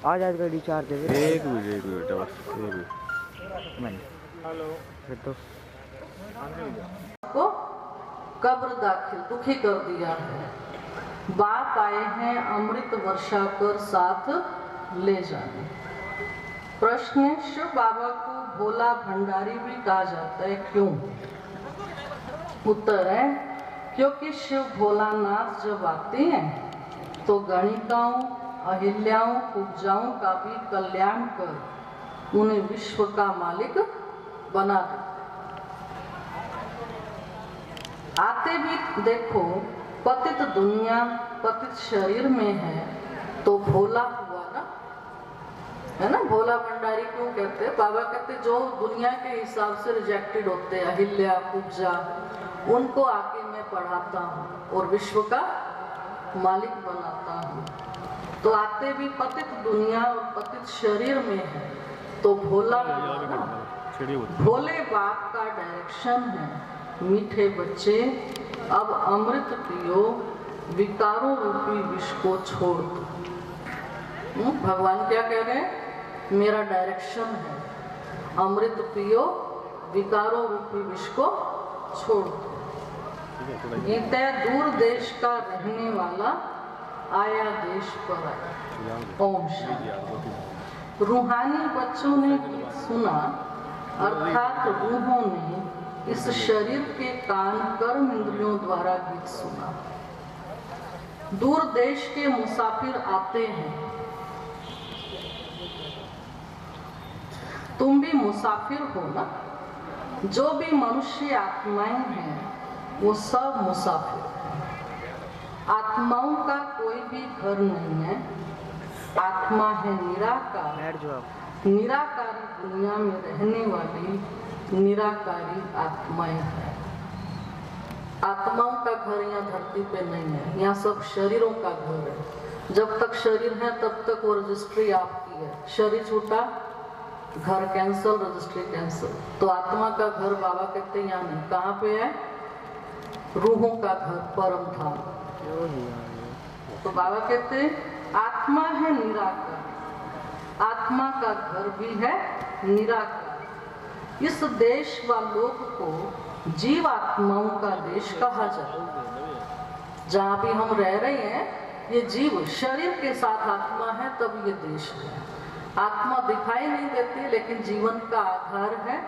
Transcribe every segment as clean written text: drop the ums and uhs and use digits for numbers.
आ जाएगा रिचार्ज दे दे। एक मिनट बस एक मिनट। हेलो फिर तो को कब्र दाखिल दुखी कर दिया है। बाप आए हैं अमृत वर्षा कर साथ ले जाने। प्रश्न है, शिव बाबा को भोला भंडारी भी कहा जाता है, क्यों? उत्तर है, क्योंकि शिव भोलानाथ जब आते हैं तो गणिकाओं, अहिल्याओं, कुब्जाओं का भी कल्याण कर उन्हें विश्व का मालिक बना देते। आते भी देखो, पतित दुनिया पतित शरीर में है तो भोला हुआ ना, है ना। भोला भंडारी क्यों कहते हैं? बाबा कहते जो दुनिया के हिसाब से रिजेक्टेड होते हैं, अहिल्या, कुब्जा, उनको आके मैं पढ़ाता हूँ और विश्व का मालिक बनाता हूँ। तो आते भी पतित दुनिया और पतित शरीर में है तो भोला हुआ ना। भोले बाप का डायरेक्शन है, मीठे बच्चे अब अमृत पियो, विकारों रूपी विष को छोड़ दो। भगवान क्या कह रहे हैं? मेरा डायरेक्शन है, अमृत पियो, विकारों रूपी विष को छोड़ दो। गीता, दूर देश का रहने वाला आया देश पर आया। ओम शांति। रूहानी बच्चों ने गीत सुना, अर्थात रूहों ने इस शरीर के कान कर्म इंद्रियों द्वारा गीत सुना। दूर देश के मुसाफिर आते हैं, तुम भी मुसाफिर हो ना। जो भी मनुष्य आत्माएं हैं वो सब मुसाफिर हैं। आत्माओं का कोई भी घर नहीं है। आत्मा है निराकार, निराकारी दुनिया में रहने वाली निराकारी आत्माएं हैं। आत्माओं का घर यहाँ धरती पे नहीं है, यहाँ सब शरीरों का घर है। जब तक शरीर है तब तक वो रजिस्ट्री आपकी है। शरीर छूटा, घर कैंसल, रजिस्ट्री कैंसल। तो आत्मा का घर बाबा कहते हैं यहाँ नहीं। कहाँ पे है? रूहों का घर, परम धाम। तो बाबा कहते हैं आत्मा है निराकार, आत्मा का घर भी है निराकार। इस देश व लोक को जीव आत्माओं का देश कहा जाता है। जहाँ भी हम रह रहे हैं ये जीव शरीर के साथ आत्मा है, तब ये देश है। आत्मा दिखाई नहीं देती लेकिन जीवन का आधार है,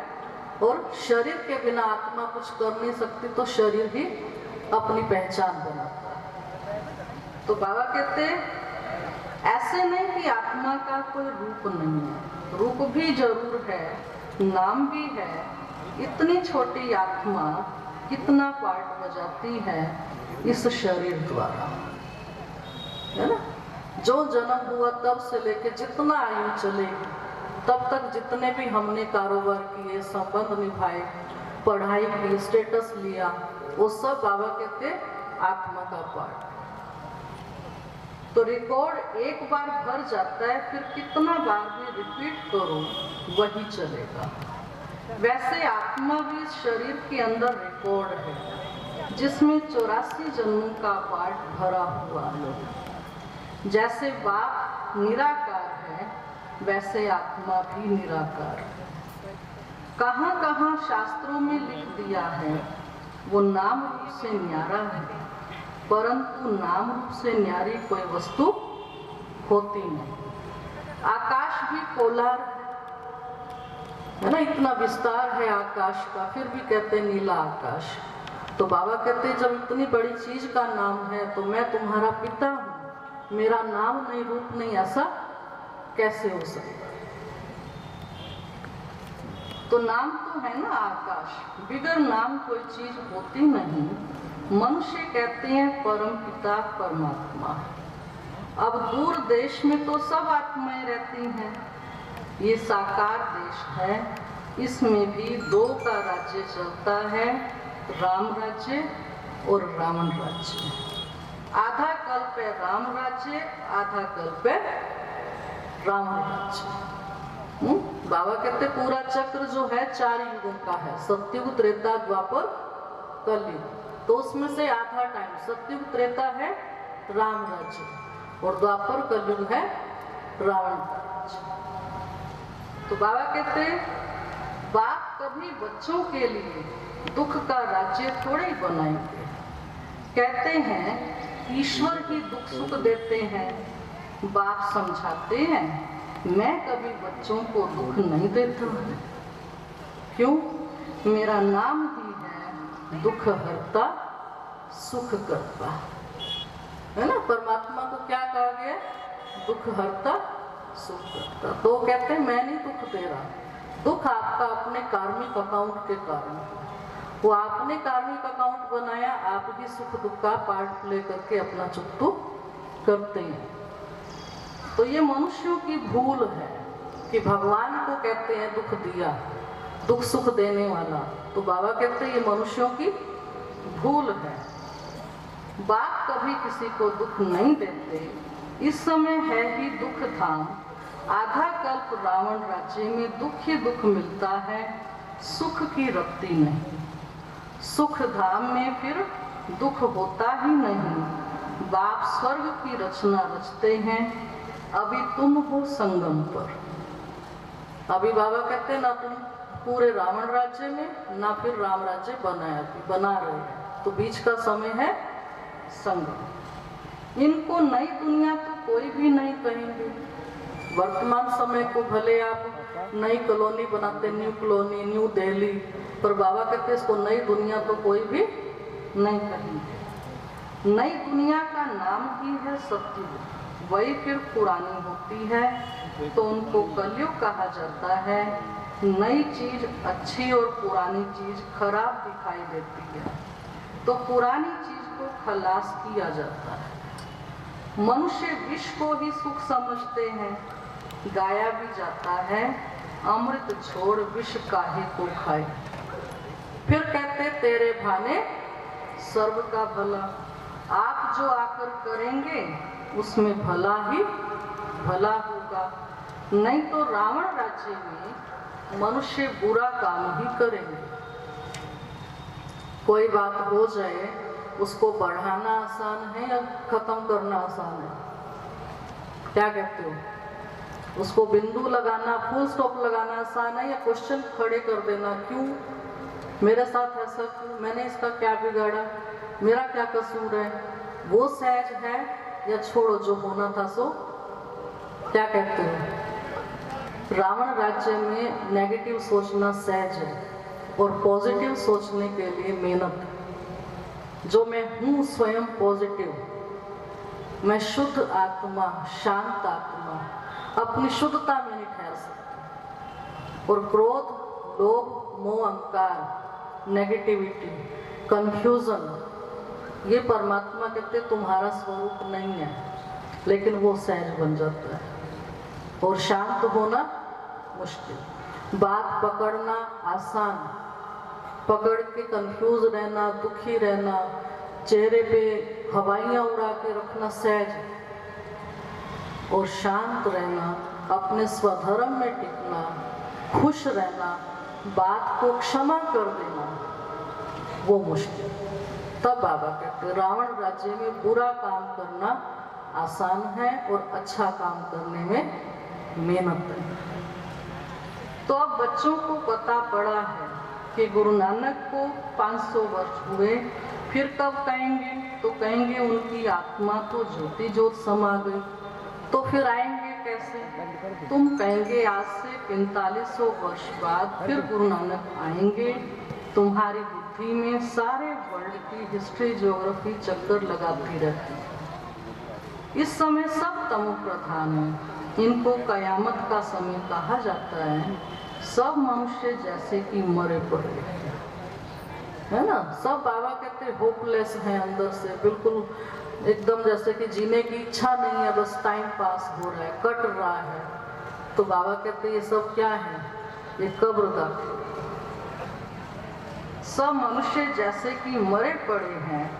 और शरीर के बिना आत्मा कुछ कर नहीं सकती, तो शरीर ही अपनी पहचान बनाता है। तो बाबा कहते ऐसे नहीं कि आत्मा का कोई रूप नहीं है, रूप भी जरूर है, नाम भी है। इतनी छोटी आत्मा कितना पार्ट बजाती है इस शरीर द्वारा, है ना। जो जन्म हुआ तब से लेके जितना आयु चलेगी तब तक जितने भी हमने कारोबार किए, संबंध निभाए, पढ़ाई की, स्टेटस लिया, वो सब बाबा कहते आत्मा का पार्ट। तो रिकॉर्ड एक बार भर जाता है, फिर कितना बार भी रिपीट करो वही चलेगा। वैसे आत्मा भी इस शरीर के अंदर रिकॉर्ड है, जिसमें 84 जन्मों का पार्ट भरा हुआ है। जैसे बाप निराकार है वैसे आत्मा भी निराकार है। कहाँ कहाँ शास्त्रों में लिख दिया है वो नाम रूप से न्यारा है, परंतु नाम रूप से न्यारी कोई वस्तु होती नहीं। आकाश भी पोलार है ना, इतना विस्तार है आकाश का, फिर भी कहते नीला आकाश। तो बाबा कहते जब इतनी बड़ी चीज का नाम है तो मैं तुम्हारा पिता हूँ, मेरा नाम नहीं, रूप नहीं, ऐसा कैसे हो सकता? तो नाम तो है ना आकाश, बिगर नाम कोई चीज होती नहीं। मनुष्य कहते हैं परम पिता परमात्मा। अब दूर देश में तो सब आत्माएं रहती हैं, ये साकार देश है, इसमें भी दो का राज्य चलता है, राम राज्य और रावण राज्य। आधा कल्प है राम राज्य, आधा कल्प है रावण राज्य। बाबा कहते पूरा चक्र जो है 4 युगों का है, सतयुग, त्रेता, द्वापर, कलयुग। तो उसमें से आधा टाइम सतयुग त्रेता है राम राज्य और द्वापर कलयुग है रावण का राज्य। तो बाबा कहते बाप कभी बच्चों के लिए दुख का राज्य थोड़े ही बनाएंगे। कहते हैं ईश्वर ही दुख सुख देते हैं, बाप समझाते हैं मैं कभी बच्चों को दुख नहीं देता हूँ। क्यों? मेरा नाम ही है दुख हरता सुख करता। है ना, परमात्मा को क्या कहा गया? दुख हरता सुख करता। तो कहते हैं मैं नहीं दुख दे रहा, दुख आपका अपने कार्मिक अकाउंट के कारण। वो आपने कार्मिक अकाउंट बनाया, आप ही सुख दुख का पार्ट प्ले करके अपना चुकतू करते हैं। तो ये मनुष्यों की भूल है कि भगवान को कहते हैं दुख दिया, दुख सुख देने वाला। तो बाबा कहते हैं ये मनुष्यों की भूल है। बाप कभी किसी को दुख नहीं देते। इस समय है ही दुख धाम, आधा कल्प रावण राज्य में दुख ही दुख मिलता है, सुख की रत्ती नहीं। सुख धाम में फिर दुख होता ही नहीं। बाप स्वर्ग की रचना रचते हैं, अभी तुम हो संगम पर। अभी बाबा कहते हैं ना तुम पूरे रावण राज्य में, ना फिर राम राज्य बना रहे हैं, तो बीच का समय है संगम। इनको नई दुनिया तो कोई भी नहीं कहेंगे। वर्तमान समय को भले आप नई कॉलोनी बनाते, न्यू कॉलोनी, न्यू दिल्ली, पर बाबा कहते इसको नई दुनिया तो कोई भी नहीं कहेंगे। नई दुनिया का नाम ही है सत्युग, वही फिर पुरानी होती है तो उनको कलयुग कहा जाता है। नई चीज अच्छी और पुरानी चीज खराब दिखाई देती है, तो पुरानी चीज को खलास किया जाता है। मनुष्य विष को ही सुख समझते हैं, गाया भी जाता है अमृत छोड़ विष काहे को खाए। फिर कहते तेरे भाने सर्व का भला, आप जो आकर करेंगे उसमें भला ही भला होगा। नहीं तो रावण राज्य में मनुष्य बुरा काम ही करेंगे। कोई बात हो जाए उसको बढ़ाना आसान है या खत्म करना आसान है? क्या कहते हो? उसको बिंदु लगाना, फुल स्टॉप लगाना आसान है या क्वेश्चन खड़े कर देना, क्यों मेरे साथ ऐसा क्यों, मैंने इसका क्या बिगाड़ा, मेरा क्या कसूर है? वो सहज है या छोड़ो जो होना था सो? क्या कहते हो? रावण राज्य में नेगेटिव सोचना सहज है और पॉजिटिव सोचने के लिए मेहनत। जो मैं हूँ स्वयं पॉजिटिव, मैं शुद्ध आत्मा, शांत आत्मा, अपनी शुद्धता में नहीं ठहर सकती। और क्रोध, लोभ, मोह, अहंकार, नेगेटिविटी, कंफ्यूजन, ये परमात्मा कहते तुम्हारा स्वरूप नहीं है, लेकिन वो सहज बन जाता है। और शांत होना मुश्किल। बात पकड़ना आसान, पकड़ के कंफ्यूज रहना, दुखी रहना, चेहरे पे हवाइयाँ उड़ा के रखना सहज। और शांत रहना, अपने स्वधर्म में टिकना, खुश रहना, बात को क्षमा कर देना, वो मुश्किल। तब बाबा कहते रावण राज्य में बुरा काम करना आसान है और अच्छा काम करने में मेहनत है। तो अब बच्चों को पता पड़ा है कि गुरु नानक को 500 वर्ष हुए, फिर कब कहेंगे? तो कहेंगे उनकी आत्मा तो ज्योति ज्योत समा गई। तो फिर आएंगे कैसे? तुम कहेंगे आज से 4500 वर्ष बाद फिर गुरु नानक आएंगे, तुम्हारी बुद्धि में सारे वर्ल्ड की हिस्ट्री, ज्योग्राफी चक्कर लगाती रहती है। इस समय सब तमो प्रधान है, इनको कयामत का समय कहा जाता है। सब मनुष्य जैसे कि मरे पड़े है ना, सब बाबा कहते होपलेस हैं अंदर से, बिल्कुल एकदम जैसे कि जीने की इच्छा नहीं है, बस टाइम पास हो रहा है, कट रहा है। तो बाबा कहते ये सब क्या है? ये कब्र का। सब मनुष्य जैसे कि मरे पड़े हैं,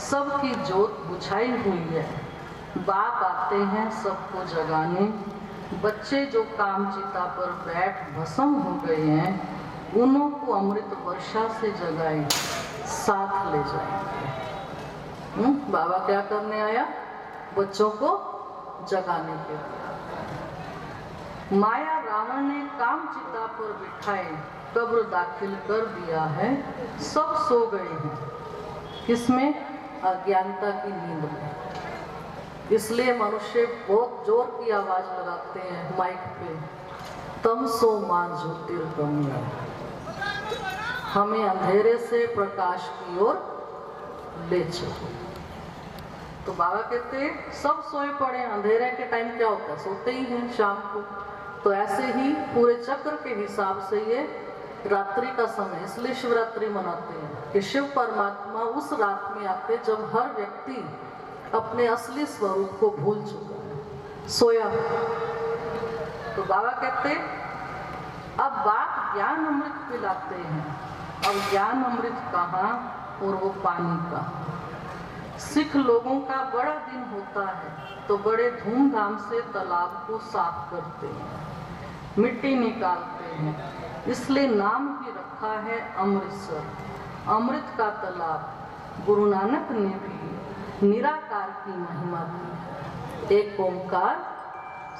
सबकी जोत बुझाई हुई है। बाप आते हैं सबको जगाने, बच्चे जो काम चिता पर बैठ भस्म हो गए हैं, उन्हों को अमृत वर्षा से जगाए, साथ ले जाएंगे। बाबा क्या करने आया? बच्चों को जगाने के लिए। माया रावण ने काम चिता पर बिठाए कब्र दाखिल कर दिया है, सब सो गए हैं। किसमें? अज्ञानता की नींद में। इसलिए मनुष्य बहुत जोर की आवाज लगाते हैं माइक पे, तमसो मां ज्योतिर्गमय, हमें अंधेरे से प्रकाश की ओर ले चलो। तो बाबा कहते हैं सब सोए पड़े, अंधेरे के टाइम क्या होता है, सोते ही हैं शाम को। तो ऐसे ही पूरे चक्र के हिसाब से ये रात्रि का समय, इसलिए शिवरात्रि मनाते हैं कि शिव परमात्मा उस रात में आते जब हर व्यक्ति अपने असली स्वरूप को भूल चुका है, सोया। तो बाबा कहते अब बाप ज्ञान अमृत पिलाते हैं। अब ज्ञान अमृत कहाँ और वो पानी कहाँ। सिख लोगों का बड़ा दिन होता है तो बड़े धूमधाम से तालाब को साफ करते हैं, मिट्टी निकालते हैं, इसलिए नाम ही रखा है अमृतसर, अमृत का तालाब। गुरु नानक ने भी निराकार की महिमा दी है, एक ओंकार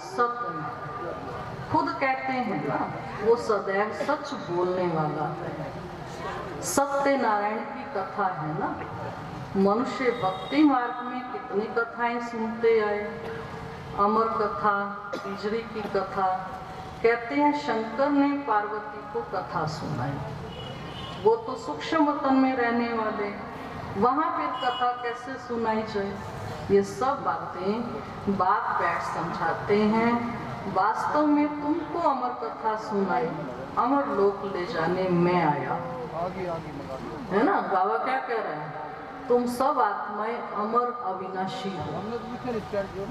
सत्य। खुद कहते हैं ना, वो सदैव सच बोलने वाला है। सत्य नारायण की कथा है ना। मनुष्य भक्ति मार्ग में कितनी कथाएं सुनते आए, अमर कथा, तिजरी की कथा। कहते हैं शंकर ने पार्वती को कथा सुनाई, वो तो सूक्ष्म वतन में रहने वाले, वहां फिर कथा कैसे सुनाई जाए। ये सब बातें बाप बैठ समझाते हैं। वास्तव में तुमको अमर कथा सुनाई, अमर लोक ले जाने मैं आया, है ना। बाबा क्या कह रहे हैं, तुम सब आत्माएं अमर अविनाशी हो,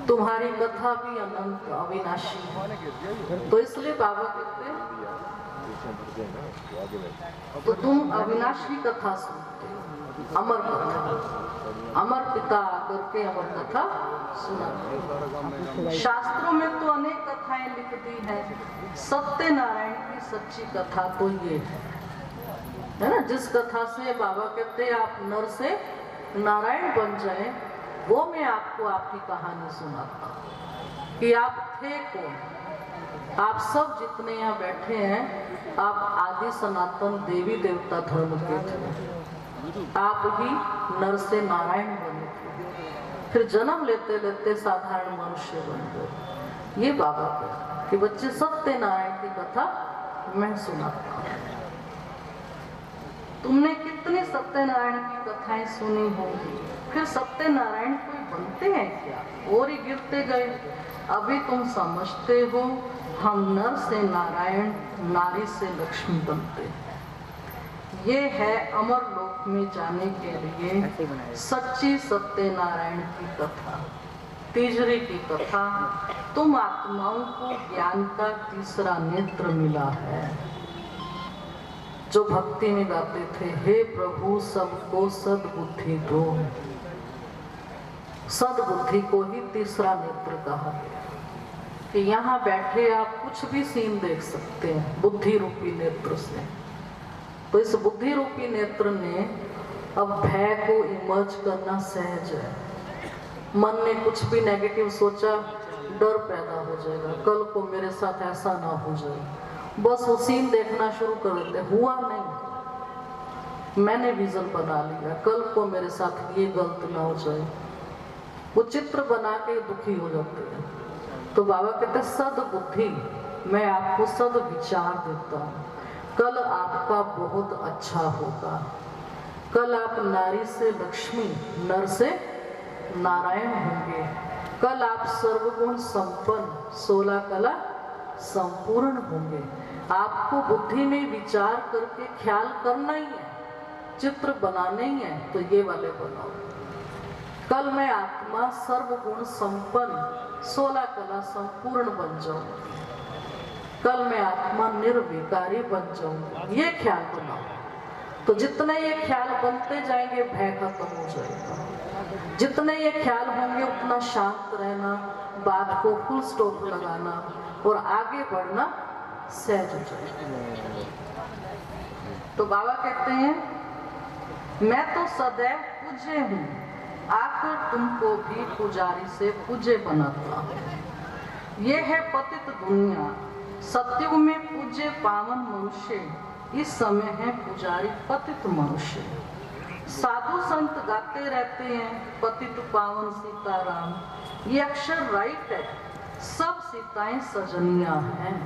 तुम्हारी कथा भी अनंत अविनाशी है। तो इसलिए बाबा कहते हैं तो तुम अविनाशी कथा सुनते, अमर कथा, अमर पिता आकर के अमर कथा सुनाते। शास्त्रों में तो अनेक कथाएं लिख दी है, सत्य नारायण की सच्ची कथा तो ये है ना, जिस कथा से बाबा कहते हैं आप नर से नारायण बन जाए, वो मैं आपको आपकी कहानी सुनाता हूँ कि आप थे कौन। आप सब जितने यहाँ बैठे हैं, आप आदि सनातन देवी देवता धर्म के थे। आप ही नर से नारायण बने थे, फिर जन्म लेते लेते साधारण मनुष्य बन गए। ये बाबा कहते कि बच्चे सत्य नारायण की कथा मैं सुनाता हूँ। तुमने कितनी सत्यनारायण की कथाएं सुनी होंगी, फिर सत्यनारायण कोई बनते हैं क्या, और ही गिरते गए। अभी तुम समझते हो हम नर से नारायण, नारी से लक्ष्मी बनते हैं। ये है अमर लोक में जाने के लिए सच्ची सत्यनारायण की कथा, तीजरी की कथा। तुम आत्माओं को ज्ञान का तीसरा नेत्र मिला है। जो भक्ति में गाते थे, हे प्रभु सबको सद्बुद्धि दो। सद्बुद्धि को ही तीसरा नेत्र कहा गया कि यहाँ बैठे आप कुछ भी सीन देख सकते हैं बुद्धि रूपी नेत्र से। तो इस बुद्धि रूपी नेत्र ने अब भय को इमर्ज करना सहज है। मन ने कुछ भी नेगेटिव सोचा, डर पैदा हो जाएगा, कल को मेरे साथ ऐसा ना हो जाए, बस वो सीन देखना शुरू कर देते। हुआ नहीं, मैंने विजन बना लिया, कल को मेरे साथ ये गलत ना हो जाए, वो चित्र बना के दुखी हो जाते हैं। तो बाबा कहते सद्बुद्धि, मैं आपको सद विचार देता हूँ। कल आपका बहुत अच्छा होगा। कल आप नारी से लक्ष्मी, नर से नारायण होंगे। कल आप सर्वगुण संपन्न, 16 कला संपूर्ण होंगे। आपको बुद्धि में विचार करके ख्याल करना ही है, चित्र बनाने ही है, तो ये वाले बनाओ। कल मैं आत्मा सर्वगुण संपन्न, 16 कला संपूर्ण बन जाऊं। कल मैं आत्मा निर्विकारी बन जाऊं, ये ख्याल बनाओ। तो जितने ये ख्याल बनते जाएंगे, भय खत्म हो जाएगा। जितने ये ख्याल होंगे, उतना शांत रहना, बात को फुल स्टॉप लगाना और आगे बढ़ना सहज हो जाएगा। तो बाबा कहते हैं मैं तो सदैव पूज्य हूँ, आकर तुमको भी पुजारी से पूज्य बनाता हूँ। ये है पतित दुनिया, सतयुग में पूज्य पावन मनुष्य, इस समय है पुजारी पतित मनुष्य। साधु संत गाते रहते हैं पतित पावन सीताराम, ये अक्षर राइट है, सब सीताएं सजनियां हैं।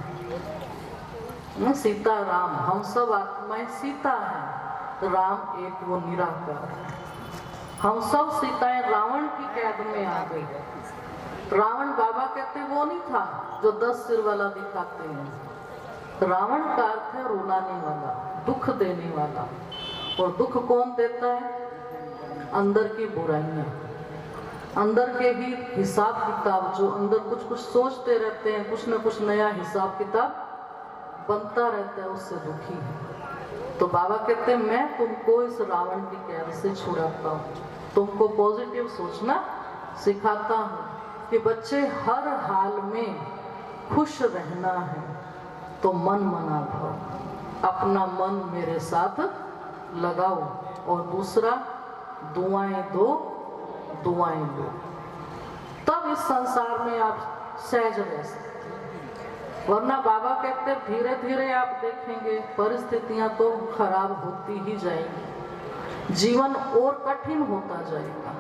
सीताराम, हम सब आत्माएं सीता हैं, राम एक वो निराकार है। हम सब सीताएं रावण की कैद में आ गई। रावण बाबा कहते वो नहीं था जो 10 सिर वाला दिखाते हैं। रावण का अर्थ है रुलाने वाला, दुख देने वाला। और दुख कौन देता है? अंदर की बुराइयां, अंदर के ही हिसाब किताब, जो अंदर कुछ कुछ सोचते रहते हैं, कुछ न कुछ नया हिसाब किताब बनता रहता है, उससे दुखी है। तो बाबा कहते हैं मैं तुमको इस रावण की कैद से छुड़ाता हूँ, तुमको पॉजिटिव सोचना सिखाता हूँ कि बच्चे हर हाल में खुश रहना है। तो मन मना भाव, अपना मन मेरे साथ लगाओ, और दूसरा दुआएं दो, दुआएं लो, तब इस संसार में आप सहज रह सकते। वरना बाबा कहते धीरे धीरे आप देखेंगे परिस्थितियां तो खराब होती ही जाएंगी, जीवन और कठिन होता जाएगा।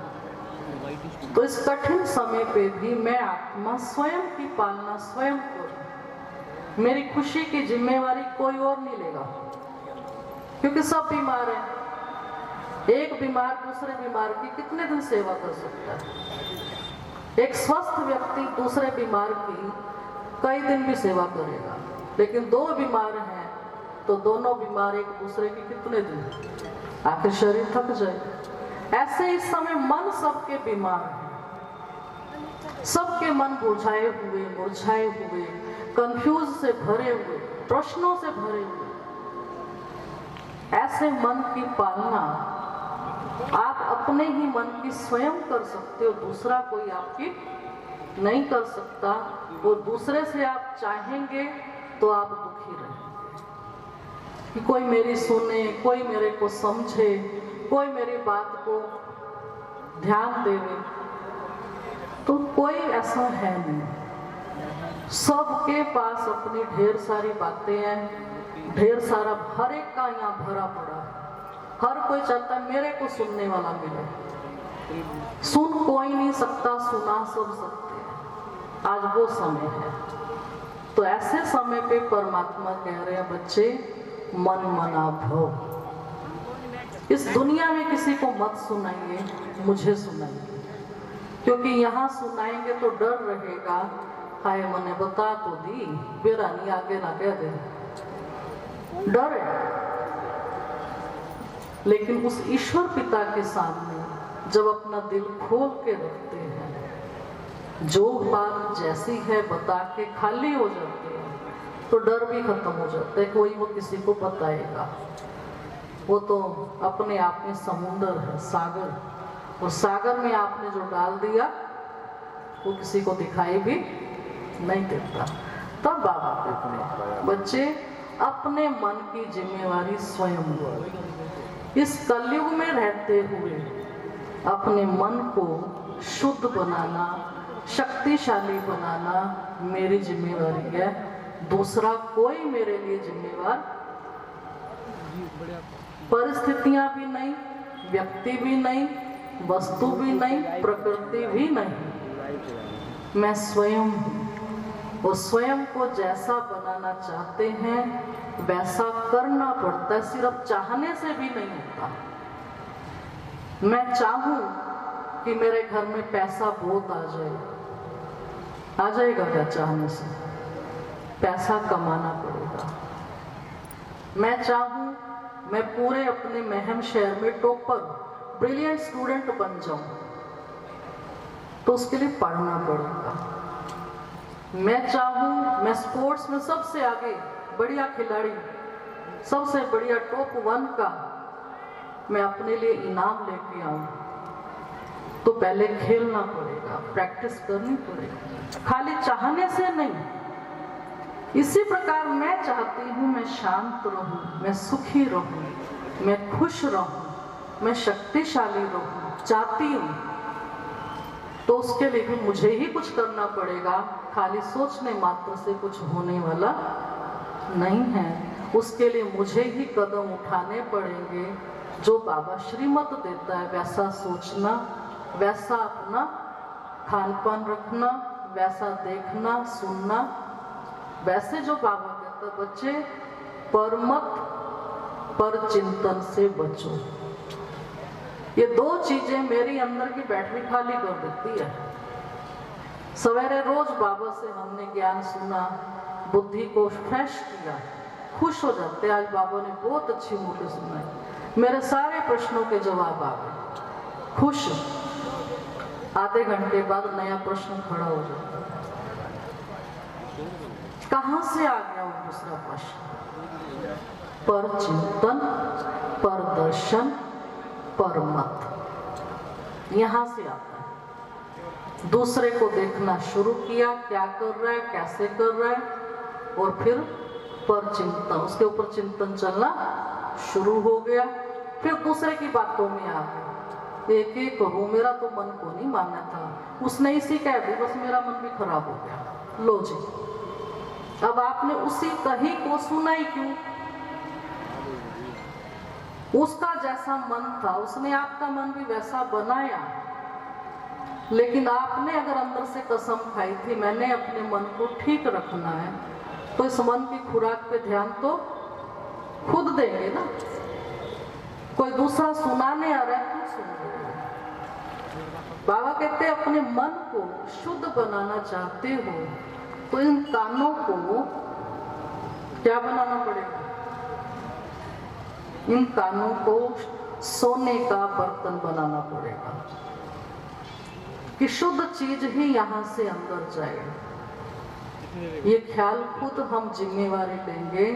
तो इस कठिन समय पे भी मैं आत्मा स्वयं की पालना स्वयं करूं। मेरी खुशी की जिम्मेवारी कोई और नहीं लेगा, क्योंकि सब बीमार हैं। एक बीमार दूसरे बीमार की कितने दिन सेवा कर सकता है? एक स्वस्थ व्यक्ति दूसरे बीमार की कई दिन भी सेवा करेगा, लेकिन 2 बीमार हैं तो दोनों बीमार एक दूसरे की कितने दिन, आखिर शरीर थक जाए। ऐसे इस समय मन सबके बीमार है, सबके मन बुझाए हुए, मुरझाए हुए, कंफ्यूज से भरे हुए, प्रश्नों से भरे हुए। ऐसे मन की पालना आप अपने ही मन की स्वयं कर सकते हो, दूसरा कोई आपकी नहीं कर सकता। वो दूसरे से आप चाहेंगे तो आप दुखी रहेंगे कि कोई मेरी सुने, कोई मेरे को समझे, कोई मेरी बात को ध्यान देवे। तो कोई ऐसा है नहीं, सबके पास अपनी ढेर सारी बातें हैं, ढेर सारा, हर एक का यहाँ भरा पड़ा है। हर कोई चाहता है मेरे को सुनने वाला मिले। सुन कोई नहीं सकता, सुना सब सकते हैं। आज वो समय है। तो ऐसे समय पे परमात्मा कह रहे हैं बच्चे मन मना भव, इस दुनिया में किसी को मत सुनाइए, मुझे सुनाइए। क्योंकि यहाँ सुनाएंगे तो डर रहेगा, हाय मने बता तो दी, बेरा नहीं आगे ना कह दे, डर है। लेकिन उस ईश्वर पिता के सामने जब अपना दिल खोल के रखते हैं, जो बात जैसी है बता के खाली हो जाते हैं, तो डर भी खत्म हो जाता है। कोई वो किसी को बताएगा, वो तो अपने आप में समुंदर है, सागर, और सागर में आपने जो डाल दिया वो किसी को दिखाई भी नहीं देता। तब बाबा कहते हैं बच्चे अपने मन की जिम्मेवारी स्वयं लो। इस कलयुग में रहते हुए अपने मन को शुद्ध बनाना, शक्तिशाली बनाना मेरी जिम्मेवारी है, दूसरा कोई मेरे लिए जिम्मेवार। परिस्थितियां भी नहीं, व्यक्ति भी नहीं, वस्तु भी नहीं, प्रकृति भी नहीं, मैं स्वयं हूँ। और स्वयं को जैसा बनाना चाहते हैं वैसा करना पड़ता है, सिर्फ चाहने से भी नहीं होता। मैं चाहूं कि मेरे घर में पैसा बहुत आ जाए, आ जाएगा क्या? चाहने से पैसा कमाना पड़ेगा। मैं चाहूं मैं पूरे अपने महम शहर में टॉपर, ब्रिलियंट स्टूडेंट बन जाऊं, तो उसके लिए पढ़ना पड़ेगा। मैं चाहूं मैं स्पोर्ट्स में सबसे आगे बढ़िया खिलाड़ी, सबसे बढ़िया टॉप 1 का मैं अपने लिए इनाम लेके आऊं, तो पहले खेलना पड़ेगा, प्रैक्टिस करनी पड़ेगी, खाली चाहने से नहीं। इसी प्रकार मैं चाहती हूँ मैं शांत रहूं, मैं सुखी रहूं, मैं खुश रहूं, मैं शक्तिशाली रहूं, चाहती हूँ। तो उसके लिए भी मुझे ही कुछ करना पड़ेगा। खाली सोचने मात्र से कुछ होने वाला नहीं है। उसके लिए मुझे ही कदम उठाने पड़ेंगे। जो बाबा श्रीमत देता है वैसा सोचना, वैसा अपना खान पान रखना, वैसा देखना सुनना। वैसे जो बाबा कहता है बच्चे परमत पर चिंतन से बचो। ये दो चीजें मेरी अंदर की बैटरी खाली कर देती है। सवेरे रोज बाबा से हमने ज्ञान सुना, बुद्धि को फ्रेश किया, खुश हो जाते। आज बाबा ने बहुत अच्छी मूर्ति सुनाई, मेरे सारे प्रश्नों के जवाब आ गए, खुश। आधे घंटे बाद नया प्रश्न खड़ा हो जाता। कहां से आ गया वो दूसरा प्रश्न? पर चिंतन, पर दर्शन, पर मत, यहां से आता है। दूसरे को देखना शुरू किया, क्या कर रहा है, कैसे कर रहा है, और फिर पर चिंतन, उसके ऊपर चिंतन चलना शुरू हो गया। फिर दूसरे की बातों में आ गया, एक एक करूं, मेरा तो मन को नहीं मानना था, उसने इसी कह दी, बस मेरा मन भी खराब हो गया। लो जी, अब आपने उसी कहीं को सुना ही क्यों? उसका जैसा मन था उसने आपका मन भी वैसा बनाया। लेकिन आपने अगर अंदर से कसम खाई थी मैंने अपने मन को ठीक रखना है, तो इस मन की खुराक पे ध्यान तो खुद देंगे ना। कोई दूसरा सुनाने आ रहा है क्यों सुन रहे हो? बाबा कहते हैं अपने मन को शुद्ध बनाना चाहते हो तो इन कानों को क्या बनाना पड़ेगा? इन कानों को सोने का बर्तन बनाना पड़ेगा कि शुद्ध चीज ही यहां से अंदर जाए। ये ख्याल खुद हम जिम्मेवारी लेंगे,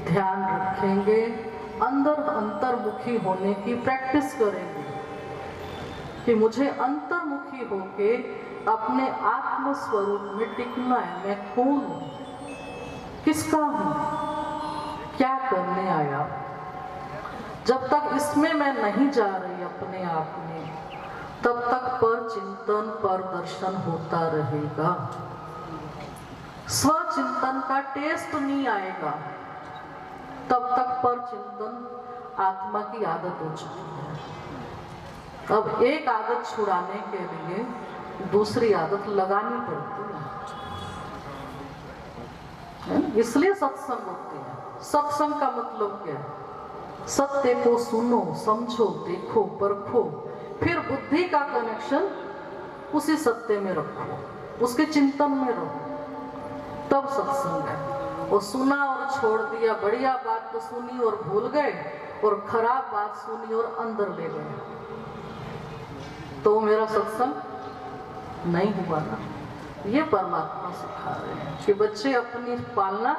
ध्यान रखेंगे, अंदर अंतर्मुखी होने की प्रैक्टिस करेंगे कि मुझे अंतर्मुखी होके अपने आत्म स्वरूप में टिकना है। मैं कौन हूं, किसका हूं, क्या करने आया। जब तक इसमें मैं नहीं जा रही अपने आप में, तब तक पर चिंतन पर दर्शन होता रहेगा। स्वचिंतन का टेस्ट नहीं आएगा तब तक पर चिंतन आत्मा की आदत हो चुकी है। अब एक आदत छुड़ाने के लिए दूसरी आदत लगानी पड़ती है। इसलिए सत्संग होती है। सत्संग का मतलब क्या है? सत्य को सुनो, समझो, देखो, परखो, फिर बुद्धि का कनेक्शन उसी सत्य में रखो, उसके चिंतन में रहो, तब सत्संग है। और सुना और छोड़ दिया, बढ़िया बात तो सुनी और भूल गए, और खराब बात सुनी और अंदर ले गए, तो मेरा सत्संग नहीं हुआ ना। ये परमात्मा सिखा रहे हैं कि बच्चे अपनी पालना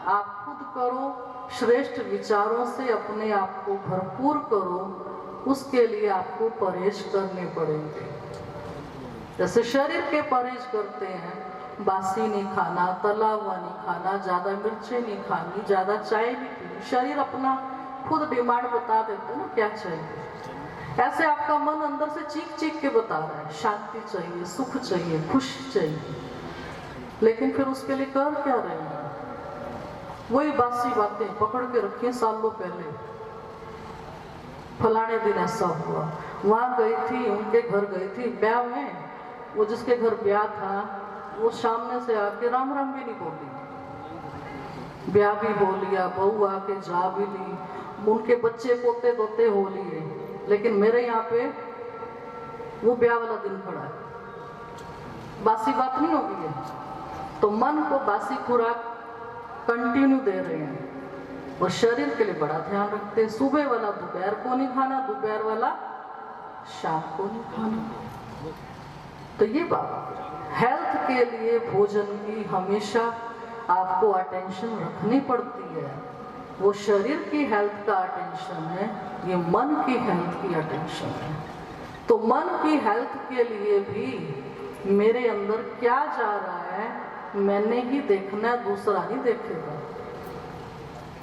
आप खुद करो, श्रेष्ठ विचारों से अपने आप को भरपूर करो। उसके लिए आपको परहेज करने पड़ेंगे। जैसे शरीर के परहेज करते हैं, बासी नहीं खाना, तला हुआ नहीं खाना, ज्यादा मिर्चें नहीं खानी, ज्यादा चाय नहीं पीनी। शरीर अपना खुद डिमांड बता देता है ना क्या चाहिए। ऐसे आपका मन अंदर से चीख चीख के बता रहा है शांति चाहिए, सुख चाहिए, खुशी चाहिए, लेकिन फिर उसके लिए कर क्या रहे हैं? वही बासी बातें पकड़ के रखी सालों पहले। फलाने दिन ऐसा हुआ, वहां गई थी, उनके घर गई थी ब्याह में, वो जिसके घर ब्याह था वो सामने से आके राम राम भी नहीं बोली, ब्याह भी हो लिया, बहू आके जा भी ली, उनके बच्चे पोते तोते हो लिए, लेकिन मेरे यहाँ पे वो ब्याह वाला दिन खड़ा है। बासी बात नहीं होगी है। तो मन को बासी खुराक कंटिन्यू दे रहे हैं और शरीर के लिए बड़ा ध्यान रखते हैं। सुबह वाला दोपहर को नहीं खाना, दोपहर वाला शाम को नहीं खाना। तो ये बात हेल्थ के लिए भोजन की हमेशा आपको अटेंशन रखनी पड़ती है। वो शरीर की हेल्थ का अटेंशन है, ये मन की हेल्थ की अटेंशन है। तो मन की हेल्थ के लिए भी मेरे अंदर क्या जा रहा है मैंने ही देखना है, दूसरा नहीं देखेगा।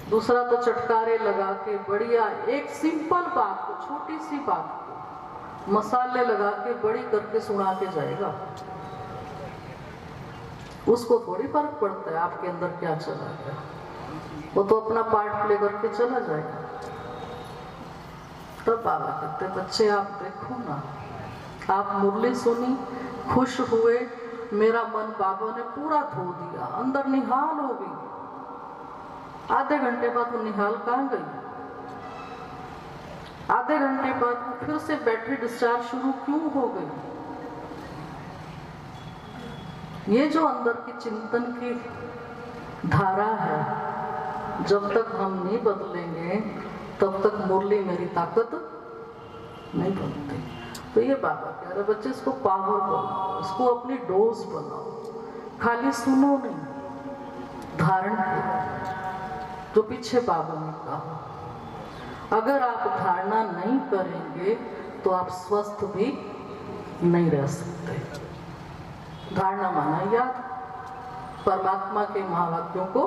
दूसरा तो चटकारे लगा के बढ़िया एक सिंपल बात को, छोटी सी बात मसाले लगा के बड़ी करके सुना के जाएगा। उसको थोड़ी फर्क पड़ता है आपके अंदर क्या चला गया, वो तो अपना पार्ट प्ले करके चला जाएगा। तब बाबा कहते बच्चे आप देखो ना, आप मुरली सुनी, खुश हुए, मेरा मन बाबा ने पूरा धो दिया, अंदर निहाल हो गई। आधे घंटे बाद वो निहाल कहाँ गई? आधे घंटे बाद वो फिर से बैटरी डिस्चार्ज शुरू क्यों हो गई? ये जो अंदर की चिंतन की धारा है, जब तक हम नहीं बदलेंगे तब तक मुरली मेरी ताकत नहीं बनती। तो ये बाबा कह रहे बच्चे इसको पावर बनाओ, इसको अपनी डोज बनाओ, खाली सुनो नहीं, धारण करो। जो पीछे बाबा ने कहा, अगर आप धारणा नहीं करेंगे तो आप स्वस्थ भी नहीं रह सकते। धारणा माना याद, परमात्मा के महावाक्यों को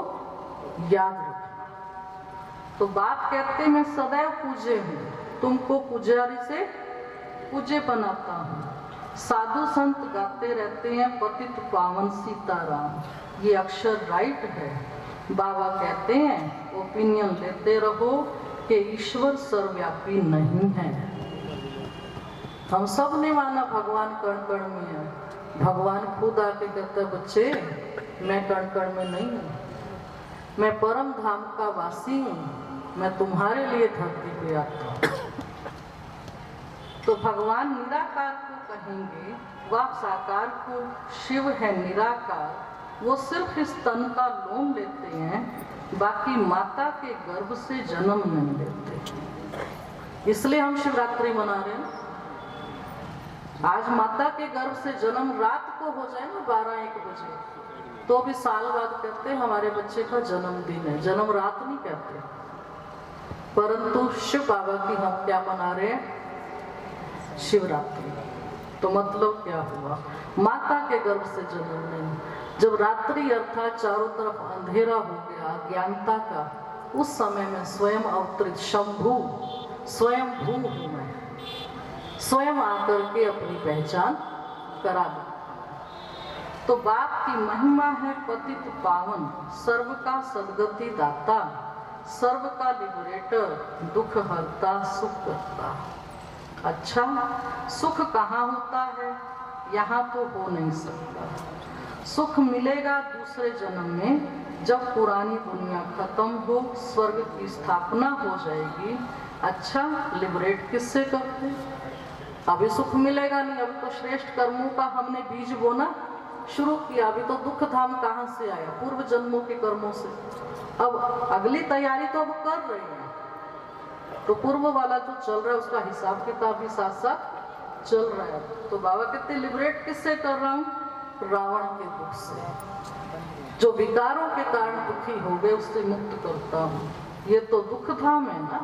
याद रखना। तो बाप कहते मैं सदैव पूज्य हूँ, तुमको पुजारी से पूज्य बनाता हूँ। साधु संत गाते रहते हैं पतित पावन सीताराम, ये अक्षर राइट है। बाबा कहते हैं ओपिनियन लेते रहो कि ईश्वर सर्वव्यापी नहीं है। हम सब ने माना भगवान कण कण में है, भगवान खुद आके कहता बच्चे मैं कण कण में नहीं हूँ, मैं परम धाम का वासी हूँ, मैं तुम्हारे लिए धरती पे आता हूँ। तो भगवान निराकार को कहेंगे, वह साकार को शिव है निराकार, वो सिर्फ इस तन का लोन लेते हैं, बाकी माता के गर्भ से जन्म नहीं लेते। इसलिए हम शिवरात्रि मना रहे हैं। आज माता के गर्भ से जन्म रात को हो जाए ना 12-1 बजे, तो भी साल बाद कहते हैं हमारे बच्चे का जन्मदिन है, जन्म रात नहीं कहते। परंतु शिव बाबा की हम क्या मना रहे हैं? शिवरात्रि। तो मतलब क्या हुआ? माता के गर्भ से जन्म नहीं। जब रात्रि अर्थात चारों तरफ अंधेरा हो गया अज्ञानता का, उस समय में स्वयं अवतरित शंभू, स्वयं भू हूं मैं, स्वयं आकर के अपनी पहचान करा दो। तो बाप की महिमा है पतित पावन, सर्व का सदगति दाता, सर्व का लिबरेटर, दुख हरता सुख करता। अच्छा, सुख कहाँ होता है? यहाँ तो हो नहीं सकता। सुख मिलेगा दूसरे जन्म में, जब पुरानी दुनिया खत्म हो, स्वर्ग की स्थापना हो जाएगी। अच्छा, लिबरेट किससे करते? अभी सुख मिलेगा नहीं, अभी तो श्रेष्ठ कर्मों का हमने बीज बोना शुरू किया, अभी तो दुख धाम कहाँ से आया? पूर्व जन्मों के कर्मों से। अब अगली तैयारी तो अब कर रहे हैं, तो पूर्व वाला जो चल रहा है उसका हिसाब किताब भी साथ साथ चल रहा है। तो बाबा कहते लिबरेट किससे कर रहा हूँ? रावण के दुख से, जो विकारों के कारण दुखी हो गए उससे मुक्त करता हूँ। ये तो दुख धाम है ना।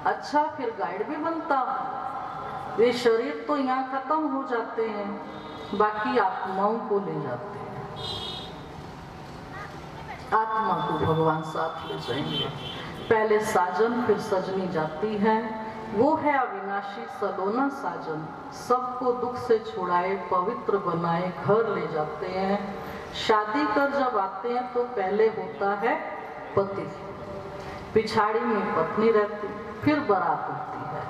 अच्छा, फिर गाइड भी बनता हूँ। ये शरीर तो यहाँ खत्म हो जाते हैं, बाकी आत्माओं को ले जाते हैं। आत्मा को भगवान साथ ले जाएंगे। पहले साजन फिर सजनी जाती है, वो है अविनाशी सलोना साजन, सबको दुख से छुड़ाए पवित्र बनाए घर ले जाते हैं। शादी कर जब आते हैं तो पहले होता है पति, पिछाड़ी में पत्नी रहती, फिर बारात होती है।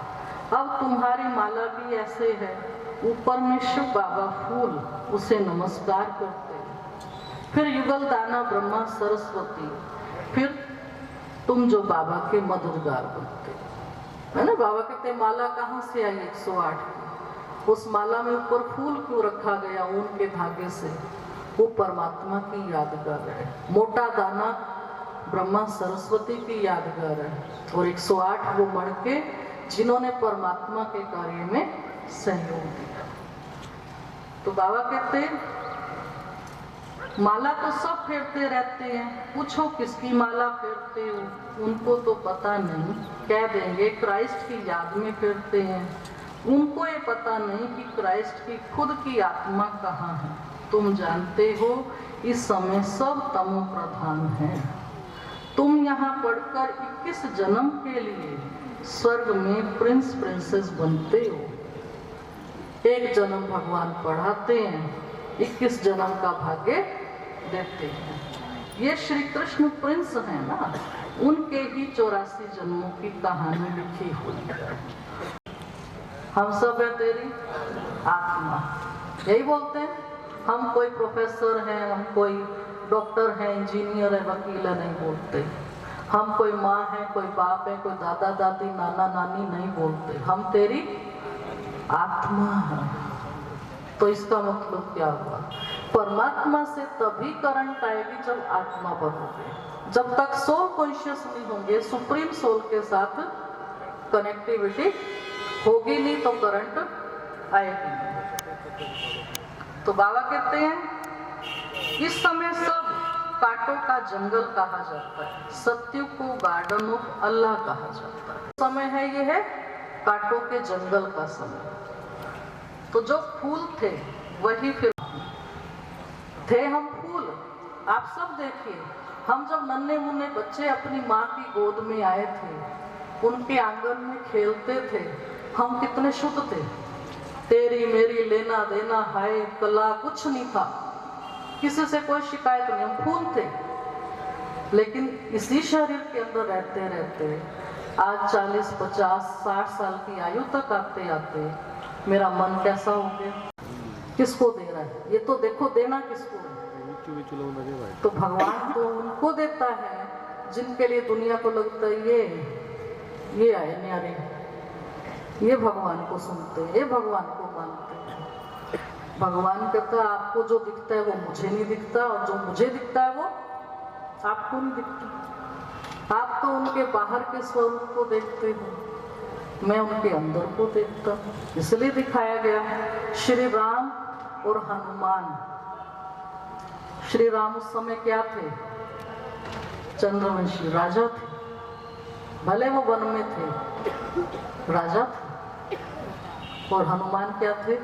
अब तुम्हारी माला भी ऐसे है, ऊपर में शिव बाबा फूल, उसे नमस्कार करते हैं। फिर युगल दाना ब्रह्मा सरस्वती, फिर तुम जो बाबा के मददगार बनते है ना। बाबा कहते माला कहाँ से आई 108 की? उस माला में ऊपर फूल क्यों रखा गया ऊन के धागे से? वो परमात्मा की यादगार है। मोटा दाना ब्रह्मा सरस्वती की यादगार है, और 108 वो मणके जिन्होंने परमात्मा के कार्य में सहयोग दिया। तो बाबा कहते माला तो सब फेरते रहते हैं, पूछो किसकी माला फेरते हो? उनको तो पता नहीं, कह देंगे क्राइस्ट की याद में फेरते हैं। उनको ये पता नहीं कि क्राइस्ट की खुद की आत्मा कहाँ है। तुम जानते हो इस समय सब तमो प्रधान है। तुम यहाँ पढ़कर 21 जन्म के लिए स्वर्ग में प्रिंस प्रिंसेस बनते हो। एक जन्म भगवान पढ़ाते हैं, 21 जन्म का भाग्य देते हैं। ये श्री कृष्ण प्रिंस है ना, उनके ही 84 जन्मों की कहानी लिखी हुई है। हम सब है तेरी आत्मा, यही बोलते हैं। हम कोई प्रोफेसर हैं, हम कोई डॉक्टर हैं, इंजीनियर है, वकील है, नहीं बोलते। हम कोई माँ है, कोई बाप है, कोई दादा दादी, नाना नानी, नहीं बोलते। हम तेरी आत्मा है। तो इसका मतलब क्या हुआ? परमात्मा से तभी करंट आएगी जब आत्मा बनोगे। जब तक सोल कॉन्शियस नहीं होंगे, सुप्रीम सोल के साथ कनेक्टिविटी होगी नहीं, तो करंट आएगी नहीं। तो बाबा कहते हैं इस समय सब कांटों का जंगल कहा जाता है, सत्य को गार्डन ऑफ अल्लाह कहा जाता है। समय है, ये है कांटों के जंगल का समय। तो जो फूल थे वही फिर थे हम फूल। आप सब देखिए, हम जब नन्हे मुन्ने बच्चे अपनी माँ की गोद में आए थे, उनके आंगन में खेलते थे, हम कितने शुद्ध थे। तेरी मेरी लेना देना हाय कला कुछ नहीं था, किसी से कोई शिकायत नहीं, हम फूल थे। लेकिन इसी शरीर के अंदर रहते रहते आज 40, 50, 60 साल की आयु तक आते आते मेरा मन कैसा हो गया? किसको दे रहा है? ये तो देखो देना किसको है? तो भगवान तो उनको देता है जिनके लिए दुनिया को लगता है ये आए न्यारे, ये भगवान को सुनते हैं, ये भगवान को मानते हैं। भगवान कहता है आपको जो दिखता है वो मुझे नहीं दिखता, और जो मुझे दिखता है वो आपको नहीं दिखता। आप तो उनके बाहर के स्वरूप को देखते हो, मैं उनके अंदर को देखता हूँ। इसलिए दिखाया गया है श्री राम और हनुमान। श्री राम उस समय क्या थे? चंद्रवंशी राजा थे, भले वो वन में थे, राजा थे। और हनुमान क्या थे?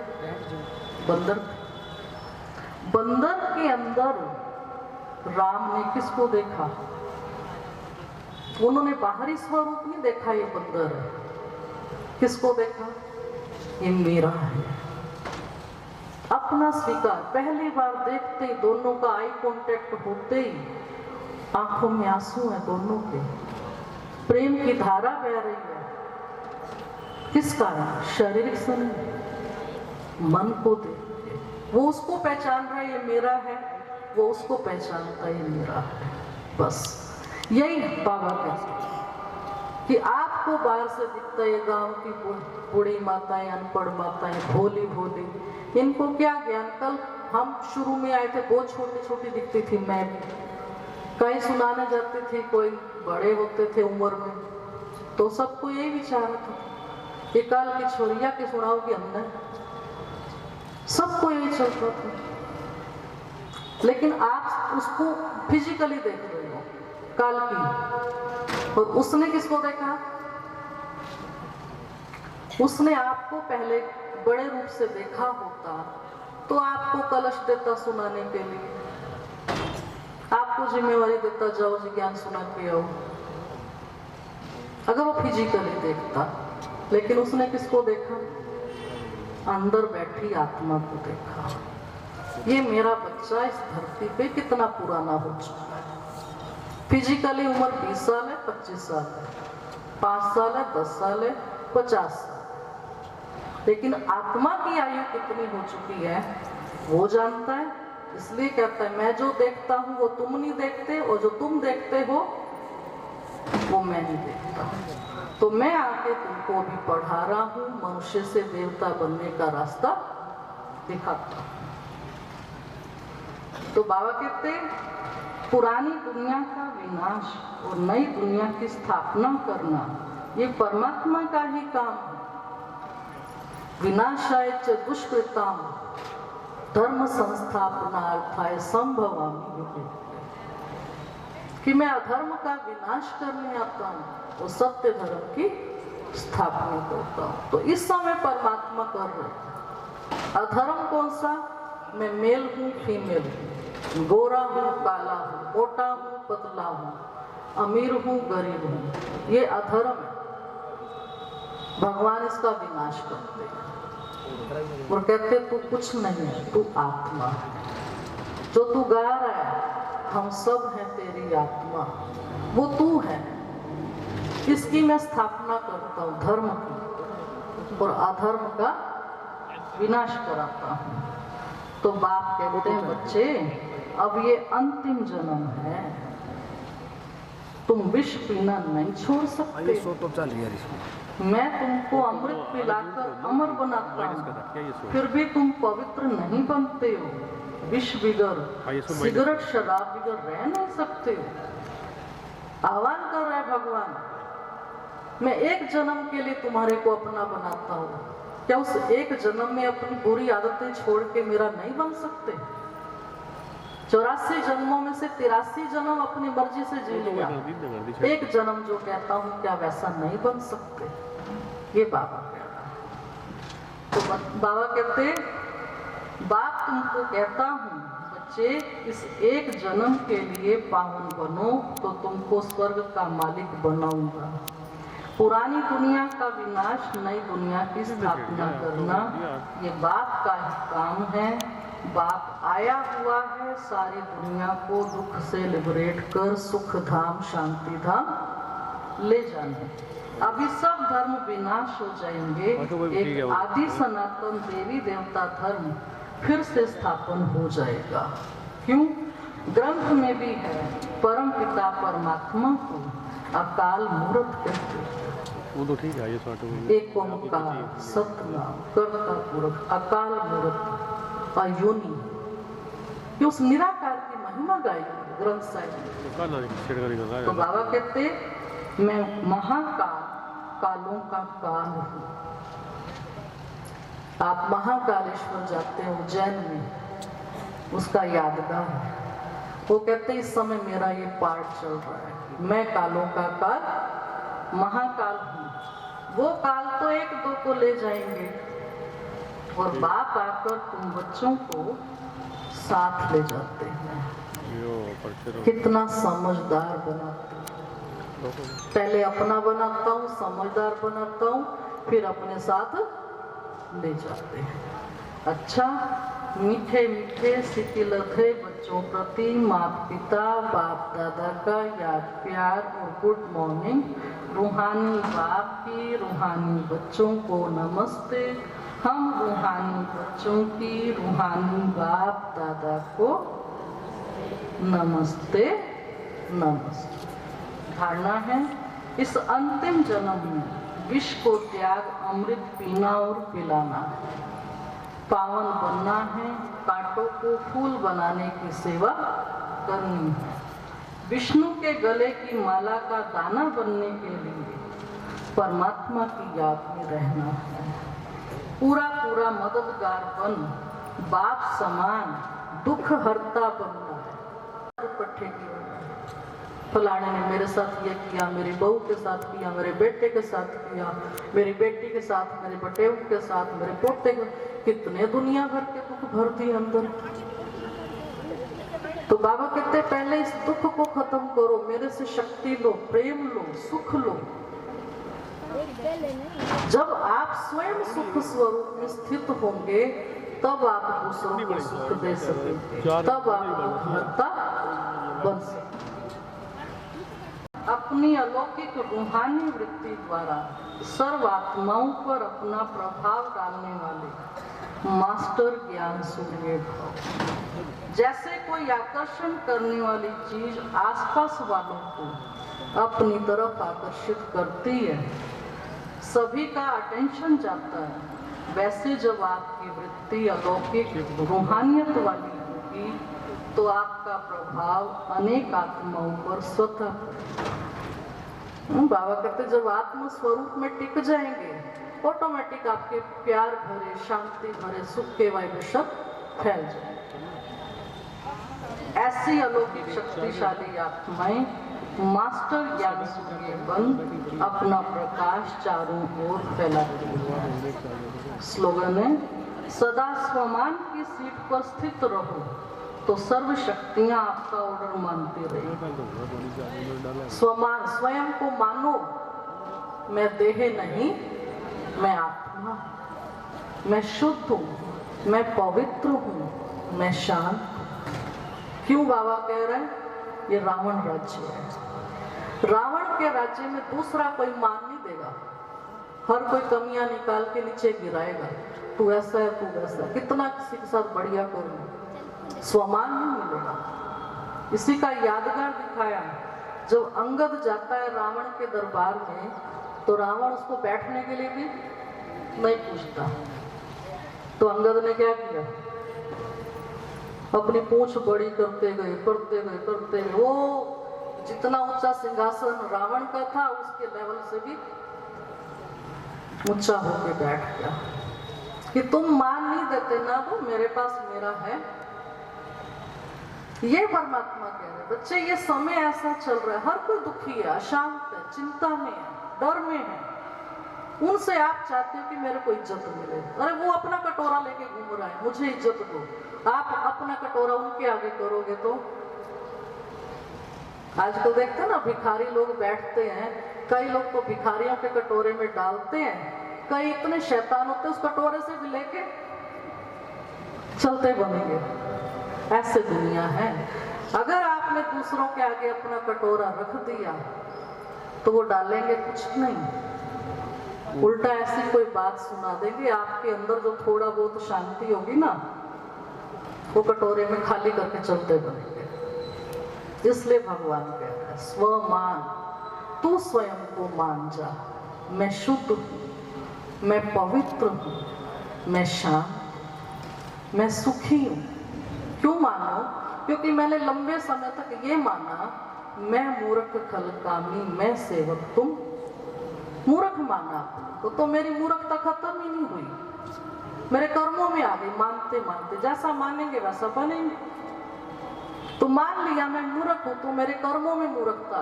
बंदर थे। बंदर के अंदर राम ने किसको देखा? उन्होंने बाहरी स्वरूप नहीं देखा, ये बंदर है। किसको देखा? ये मेरा है। अपना स्वीकार। पहली बार देखते ही, दोनों का आई कांटेक्ट होते ही आंखों में आंसू है दोनों के, प्रेम की धारा बह रही है। किस कारण? शारीरिक से नहीं, मन को देख। वो उसको पहचान रहा है ये मेरा है, वो उसको पहचानता है ये मेरा है। बस यही बाबा कहते हैं कि आपको बाहर से दिखता है गांव की बूढ़ी माताएं, अनपढ़ माताएं, भोली भोली, इनको क्या ज्ञान। कल हम शुरू में आए थे, बहुत छोटी छोटी दिखती थी मैं भी, कहीं सुनाने जाती थी, कोई बड़े होते थे उम्र में, तो सबको यही विचार था कि कल की छोरिया के सुनाओगी हमने, सबको यही चलता था। लेकिन आप उसको फिजिकली देख रहे हो काल की, और उसने किसको देखा? उसने आपको पहले बड़े रूप से देखा होता तो आपको कलश देता सुनाने के लिए, आपको जिम्मेवारी देता जाओ जी ज्ञान सुना के आओ, अगर वो फिजिकली देखता। लेकिन उसने किसको देखा? अंदर बैठी आत्मा को देखा। ये मेरा बच्चा इस धरती पे कितना पुराना हो चुका है। फिजिकली उम्र 20 साल है, 25 साल है, 5 साल है, 10 साल है, 50 साल, लेकिन आत्मा की आयु कितनी हो चुकी है वो जानता है। इसलिए कहता है मैं जो देखता हूं वो तुम नहीं देखते, और जो तुम देखते हो वो मैं नहीं देखता। तो मैं आके तुमको अभी पढ़ा रहा हूं, मनुष्य से देवता बनने का रास्ता दिखाता हूं। तो बाबा कहते पुरानी दुनिया का विनाश और नई दुनिया की स्थापना करना ये परमात्मा का ही काम है। विनाशाय च दुष्कृताम धर्म संस्थापनार्थाय संभवामि युगे, कि मैं अधर्म का विनाश करने आता हूँ और सत्य धर्म की स्थापना करता हूँ। तो इस समय परमात्मा कर रहे हैं। अधर्म कौन सा? मैं मेल हूँ, फीमेल हूँ, गोरा हूँ, काला हूँ, मोटा हूँ, पतला हूँ, अमीर हूँ, गरीब हूँ, ये अधर्म है। भगवान इसका विनाश करते हैं। और कहते तू कुछ नहीं है, तू आत्मा है। जो तू गा रहा है हम सब हैं तेरी आत्मा, वो तू है। इसकी मैं स्थापना करता हूँ, धर्म की, और अधर्म का विनाश कराता हूँ। तो बाप कहते हैं बच्चे अब ये अंतिम जन्म है, तुम विष पीना नहीं छोड़ सकते। मैं तुमको अमृत पिलाकर अमर बनाता हूँ, फिर भी तुम पवित्र नहीं बनते हो। विष बिगर, सिगरेट शराब बिगर रह नहीं सकते हो। आह्वान कर रहा है भगवान, मैं एक जन्म के लिए तुम्हारे को अपना बनाता हूँ, क्या उस एक जन्म में अपनी बुरी आदतें छोड़ के मेरा नहीं बन सकते? 84 जन्मों में से 83 जन्म अपनी मर्जी से जी लिया, एक जन्म जो कहता हूँ क्या वैसा नहीं बन सकते? ये बाबा कहता। तो बाबा कहते बाप तुमको कहता हूँ बच्चे इस एक जन्म के लिए पावन बनो तो तुमको स्वर्ग का मालिक बनाऊंगा। पुरानी दुनिया का विनाश, नई दुनिया की स्थापना करना ये बाप का ही काम है। बाप आया हुआ है सारी दुनिया को दुख से लिबरेट कर सुख धाम शांति धाम ले जाने। अभी सब धर्म विनाश हो जाएंगे, एक आदि सनातन देवी देवता धर्म फिर से स्थापन हो जाएगा। क्यों? ग्रंथ में भी है परम पिता परमात्मा को अकाल मूर्त कहते हैं। वो तो ठीक है, ये एक ओंकार सतनाम कर्ता पुरख अकाल मूर्त अयोनि, कि उस निराकार की महिमा गाई ग्रंथ साहिब। तो बाबा कहते मैं महाकाल, कालों का काल हूँ। आप महाकालेश्वर जाते हो उज्जैन में, उसका यादगार है। वो कहते इस समय मेरा ये पाठ चल रहा है, मैं कालों का काल महाकाल हूँ। वो काल तो एक दो को ले जाएंगे और बाप आकर तुम बच्चों को साथ ले जाते हैं। कितना समझदार बनाते हैं। पहले अपना बनाता हूँ, समझदार बनाता हूँ, फिर अपने साथ ले जाते हैं। अच्छा, मीठे मीठे सिकिलथे बच्चों प्रति माता पिता बाप दादा का याद प्यार और गुड मॉर्निंग। रूहानी बाप की रूहानी बच्चों को नमस्ते। हम रूहानी बच्चों की रूहानी बाप दादा को नमस्ते नमस्ते। धारणा है इस अंतिम जन्म में विष को त्याग अमृत पीना और पिलाना है, पावन बनना है, कांटों को फूल बनाने की सेवा करनी है, विष्णु के गले की माला का दाना बनने के लिए परमात्मा की याद में रहना है। पूरा पूरा मददगार बन बाप समान दुख हरता बनना है। दुपट्टे की फलाने ने मेरे साथ ये किया, मेरी बहू के साथ किया, मेरे बेटे के साथ किया, मेरी बेटी के साथ, मेरे बटेऊ के साथ, मेरे पोते के, कितने दुनिया भर के दुख भर दिए अंदर। तो बाबा कहते पहले इस दुख को खत्म करो, मेरे से शक्ति लो, प्रेम लो, सुख लो। जब आप स्वयं सुख स्वरूप में स्थित होंगे तब आप दूसरों को सुख दे सकेंगे, तब आप दुखहर्ता बन सकेंगे। अपनी अलौकिक रूहानी वृत्ति द्वारा सर्व आत्माओं पर अपना प्रभाव डालने वाले मास्टर ज्ञान सूर्य भाव। जैसे कोई आकर्षण करने वाली चीज आसपास वालों को अपनी तरफ आकर्षित करती है, सभी का अटेंशन जाता है, वैसे जब आपकी वृत्ति अलौकिक रूहानियत वाली होगी तो आपका प्रभाव अनेक आत्माओं पर स्वतः। बाबा कहते जब आत्म स्वरूप में टिक जाएंगे ऑटोमेटिक आपके प्यार भरे शांति भरे सुख के वाइब्रेशन फैल जाएंगे। ऐसी अलौकिक शक्तिशाली आत्माएं मास्टर ज्ञान सूर्य बन अपना प्रकाश चारों ओर फैलाती है। स्लोगन है सदा स्वमान की सीट पर स्थित रहो तो सर्व शक्तियां आपका ऑर्डर मानती रही। स्वमान स्वयं को मानो, मैं देह नहीं मैं आत्मा। मैं शुद्ध हूँ, मैं पवित्र हूँ, मैं शांत हूँ। क्यों बाबा कह रहे हैं? ये रावण राज्य है। रावण के राज्य में दूसरा कोई मान नहीं देगा, हर कोई कमियां निकाल के नीचे गिराएगा। तू ऐसा है, तू वैसा है, कितना किसी के साथ बढ़िया कर लो, स्वमान नहीं मिलेगा। इसी का यादगार दिखाया, जब अंगद जाता है रावण के दरबार में तो रावण उसको बैठने के लिए भी नहीं पूछता। तो अंगद ने क्या किया? अपनी पूंछ बड़ी करते गए करते गए करते गए। वो जितना ऊंचा सिंहासन रावण का था उसके लेवल से भी ऊंचा होके बैठ गया कि तुम मान नहीं देते ना, वो मेरे पास मेरा है। ये परमात्मा कह रहे बच्चे, ये समय ऐसा चल रहा है, हर कोई दुखी है, अशांत है, चिंता में है, डर में है। उनसे आप चाहते हो कि मेरे को इज्जत मिले। अरे वो अपना कटोरा लेके घूम रहा है, मुझे इज्जत दो। आप अपना कटोरा उनके आगे करोगे तो आजकल देखते हैं ना, भिखारी लोग बैठते हैं, कई लोग तो भिखारियों के कटोरे में डालते हैं, कई इतने शैतान होते हैं उस कटोरे से भी लेके चलते बनेंगे। ऐसे दुनिया है। अगर आपने दूसरों के आगे अपना कटोरा रख दिया तो वो डालेंगे कुछ नहीं, उल्टा ऐसी कोई बात सुना देंगे, आपके अंदर जो थोड़ा बहुत शांति होगी ना, वो कटोरे में खाली करके चलते बनेंगे। इसलिए भगवान कह रहे हैं, स्वमान, तू स्वयं को मान जा। मैं शुद्ध हूँ, मैं पवित्र हूँ, मैं शांत, मैं सुखी हूँ। क्यों मानो? क्योंकि मैंने लंबे समय तक ये माना, मैं मूर्ख खलकामी, मैं सेवक तुम। मूर्ख माना तो मेरी मूर्खता खत्म ही नहीं हुई, मेरे कर्मों में आ गई। मानते मानते जैसा मानेंगे वैसा बनेंगे। तो मान लिया मैं मूर्ख हूं, तो मेरे कर्मों में मूर्खता।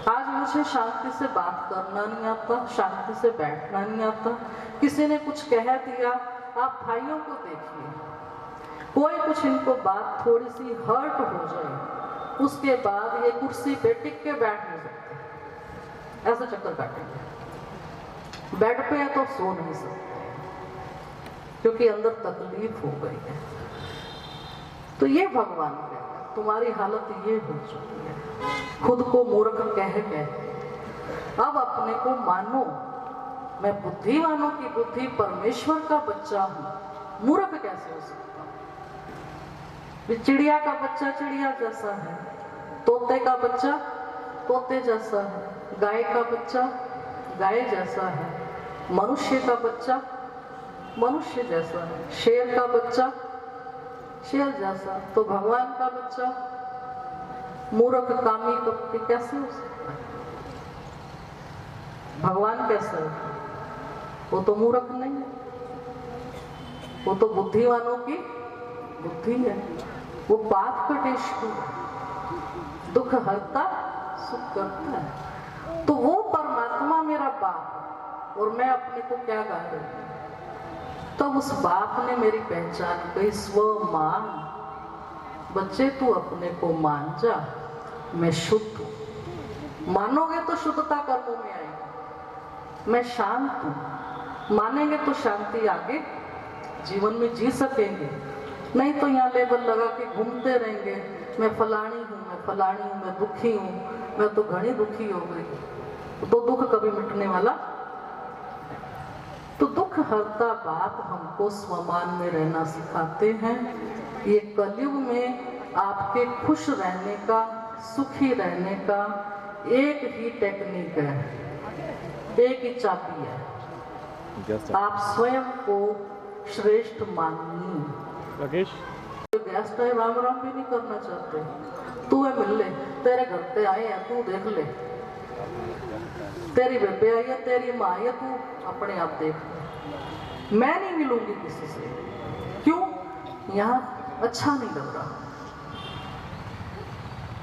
आज मुझे शांति से बात करना नहीं आता, शांति से बैठना नहीं आता। किसी ने कुछ कह दिया, आप भाइयों को देखिए, कोई कुछ इनको बात थोड़ी सी हर्ट हो जाए, उसके बाद ये कुर्सी पे टिक के बैठ नहीं सकते, ऐसा चक्कर काटेंगे। बेड पे है तो सो नहीं सकते क्योंकि अंदर तकलीफ हो गई है। तो ये भगवान कहता है, तुम्हारी हालत ये हो चुकी है, खुद को मूर्ख कह के अब अपने को मानो। मैं बुद्धिमानों की बुद्धि, परमेश्वर का बच्चा हूं, मूर्ख कैसे हो सकता? चिड़िया का बच्चा चिड़िया जैसा है, तोते का बच्चा तोते जैसा है, गाय का बच्चा गाय जैसा है, मनुष्य का बच्चा मनुष्य जैसा है, शेर का बच्चा शेर जैसा। तो भगवान का बच्चा मूर्ख कामी कपटी कैसे हो सकता है? भगवान कैसा है? वो तो मूर्ख नहीं है, वो तो बुद्धिमानों की बुद्धि है। वो पाप कटेशु, दुख हरता सुख करता है। तो वो परमात्मा मेरा बाप और मैं अपने को क्या गा रही हूँ? तब उस बाप ने मेरी पहचान कही, स्वमान, बच्चे तू अपने को मान जा, मैं शुद्ध हूं। मानोगे तो शुद्धता कर्मों में आएगी। मैं शांत हूं, मानेंगे तो शांति आगे जीवन में जी सकेंगे। नहीं तो यहाँ लेबल लगा के घूमते रहेंगे, मैं फलानी हूँ, मैं फलानी हूँ, मैं दुखी हूँ, मैं तो घनी दुखी हो गई। तो दुख कभी मिटने वाला। तो दुख हरता बाप हमको स्वमान में रहना सिखाते हैं। ये कलयुग में आपके खुश रहने का, सुखी रहने का एक ही टेक्निक है, एक ही चाबी है। आप स्वयं को श्रेष्ठ मानिए। गेस्ट है, राम राम भी नहीं करना चाहते, तू है मिल ले, तेरे घर पे आए हैं, तू देख ले, तेरी बेबे आई है, तेरी माँ आई है, तू अपने आप देख ले। मैं नहीं मिलूंगी किसी से। क्यों? यहाँ अच्छा नहीं लग रहा,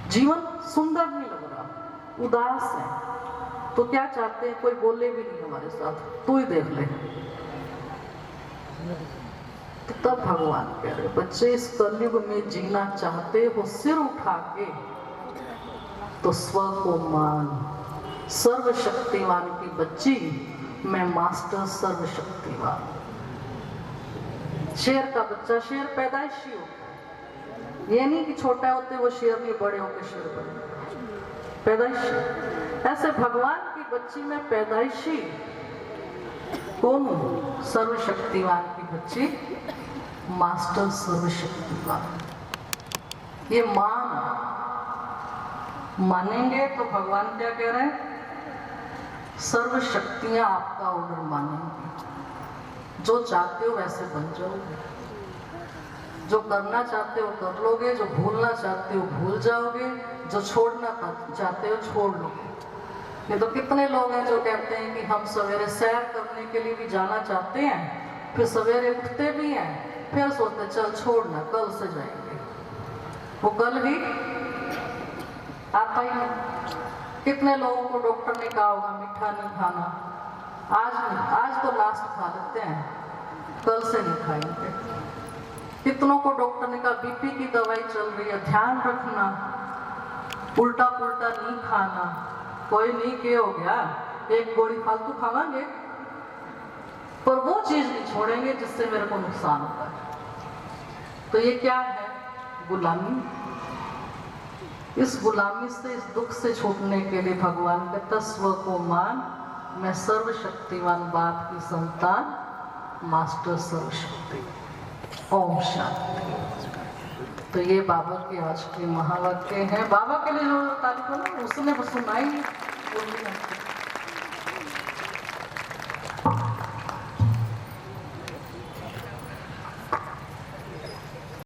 जीवन सुंदर नहीं लग रहा, उदास है। तो क्या चाहते हैं? कोई बोले भी नहीं हमारे साथ, तू ही देख ले। तो तब भगवान कह रहे, बच्चे इस कलयुग में जीना चाहते हो सिर उठा के, तो स्व को मान। सर्वशक्तिमान की बच्ची मैं मास्टर सर्वशक्तिवान। शेर का बच्चा शेर पैदाइशी होता है, ये नहीं कि छोटा होते वो शेर नहीं, बड़े होकर शेर बने, पैदाइशी। ऐसे भगवान की बच्ची में पैदाइशी कौन? सर्वशक्तिवान की बच्ची, मास्टर सर्वशक्तिवान। ये मानेंगे तो भगवान क्या कह रहे हैं? सर्व शक्तियां आपका ऑर्डर मानेंगी। जो चाहते हो वैसे बन जाओगे, जो करना चाहते हो कर लोगे, जो भूलना चाहते हो भूल जाओगे, जो छोड़ना चाहते हो छोड़ लोगे। ये तो कितने लोग हैं जो कहते हैं कि हम सवेरे सैर करने के लिए भी जाना चाहते हैं, फिर सवेरे उठते भी हैं, फिर सोचते चल छोड़ना कल से जाएंगे, वो कल ही आता ही नहीं। कितने लोगों को डॉक्टर ने कहा होगा मीठा नहीं खाना, आज तो लास्ट खा लेते हैं, कल से नहीं खाएंगे। कितनों को डॉक्टर ने कहा बीपी की दवाई चल रही है, ध्यान रखना, उल्टा पुल्टा नहीं खाना, कोई नहीं के हो गया, एक गोली फालतू खावांगे, पर वो चीज नहीं छोड़ेंगे जिससे मेरे को नुकसान होता है। तो ये क्या है? गुलामी। इस गुलामी से, इस दुख से छूटने के लिए भगवान कहता स्व को मान, मैं सर्वशक्तिवान बाप की संतान, मास्टर सर्वशक्ति। ओम शांति। तो ये बाबा के आज के महावाक्य हैं। बाबा के लिए जो तारीफ है ना, उसने सुनाई।